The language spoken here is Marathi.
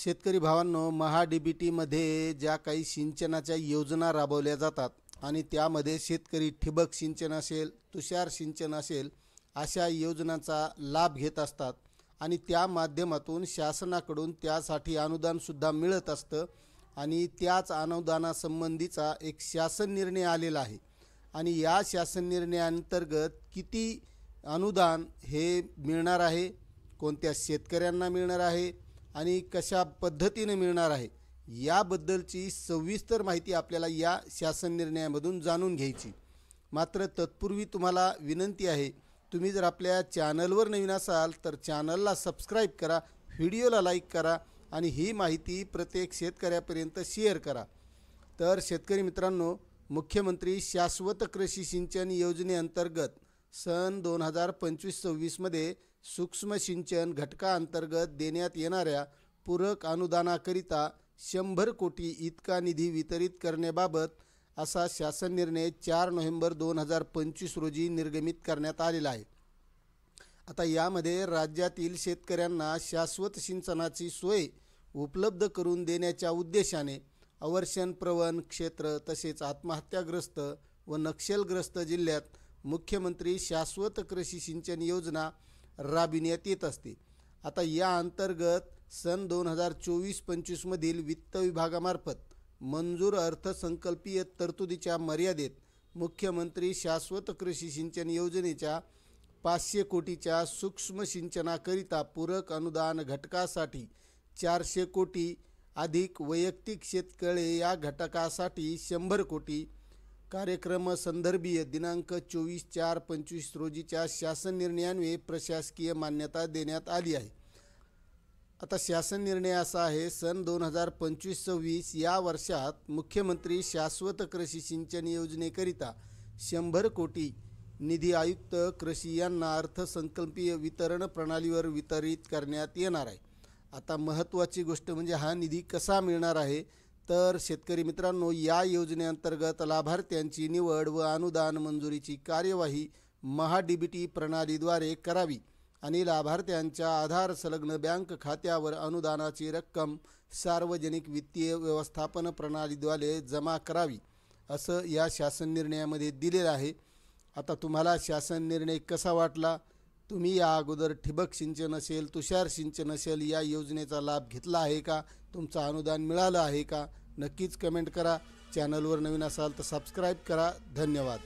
शेतकरी भावांनो, महा-डी-बी-टीमध्ये ज्या काही सिंचनाच्या योजना राबवल्या जातात आणि त्यामध्ये शेतकरी ठिबक सिंचन असेल, तुषार सिंचन असेल, अशा योजनांचा लाभ घेत असतात आणि त्या माध्यमातून शासनाकडून त्यासाठी अनुदानसुद्धा मिळत असतं आणि त्याच अनुदानासंबंधीचा एक शासन निर्णय आलेला आहे आणि या शासन निर्णयाअंतर्गत किती अनुदान हे मिळणार आहे, कोणत्या शेतकऱ्यांना मिळणार आहे आणि कशा पद्धतीने मिळणार आहे, याबद्दलची सविस्तर माहिती आपल्याला या शासन निर्णयामधून जाणून घ्यायची. मात्र तत्पूर्वी तुम्हाला विनंती आहे, तुम्ही जर आपल्या चॅनलवर नवीन असाल तर चॅनलला सबस्क्राईब करा, व्हिडिओला लाईक करा आणि ही माहिती प्रत्येक शेतकऱ्यापर्यंत शेअर करा. तर शेतकरी मित्रांनो, मुख्यमंत्री शाश्वत कृषी सिंचन योजनेअंतर्गत सन 2025-26मध्ये सूक्ष्म सिंचन घटकाअंतर्गत देण्यात येणाऱ्या पूरक अनुदानाकरिता 100 कोटी इतका निधी वितरित करण्याबाबत असा शासन निर्णय 4 नोव्हेंबर 2025 रोजी निर्गमित करण्यात आलेला आहे. आता यामध्ये राज्यातील शेतकऱ्यांना शाश्वत सिंचनाची सोय उपलब्ध करून देण्याच्या उद्देशाने अवर्षण प्रवण क्षेत्र तसेच आत्महत्याग्रस्त व नक्षलग्रस्त जिल्ह्यात मुख्यमंत्री शाश्वत कृषी सिंचन योजना राबविण्यात येत असते. आता या अंतर्गत सन 2024-25मधील वित्त विभागामार्फत मंजूर अर्थसंकल्पीय तरतुदीच्या मर्यादेत मुख्यमंत्री शाश्वत कृषी सिंचन योजनेच्या 500 कोटीच्या सूक्ष्म सिंचनाकरिता पूरक अनुदान घटकासाठी 400 कोटी अधिक वैयक्तिक शेततळे या घटकासाठी 100 कोटी कार्यक्रम संदर्भीय दिनांक 24/4/25 रोजीच्या शासन निर्णयान्वये प्रशासकीय मान्यता देण्यात आली आहे. आता शासन निर्णय असा आहे, सन 2025-26 या वर्षात मुख्यमंत्री शाश्वत कृषी सिंचन योजनेकरिता 100 कोटी निधी आयुक्त कृषी यांना अर्थसंकल्पीय वितरण प्रणालीवर वितरित करण्यात येणार आहे. आता महत्त्वाची गोष्ट म्हणजे हा निधी कसा मिळणार आहे, तर शेतकरी मित्रांनो, या योजनेअंतर्गत लाभार्थ्यांची निवड व अनुदान मंजुरीची कार्यवाही महा-डी-बी-टी प्रणालीद्वारे करावी आणि लाभार्थ्यांच्या आधार संलग्न बँक खात्यावर अनुदानाची रक्कम सार्वजनिक वित्तीय व्यवस्थापन प्रणालीद्वारे जमा करावी, असं या शासन निर्णयामध्ये दिलेलं आहे. आता तुम्हाला शासन निर्णय कसा वाटला? तुम्ही या अगोदर ठिबक सिंचन असेल, तुषार सिंचन असेल, या योजनेचा लाभ घेतला आहे का? तुमचं अनुदान मिळालं आहे का? नक्कीच कमेंट करा. चॅनलवर नवीन असाल तर सबस्क्राईब करा. धन्यवाद.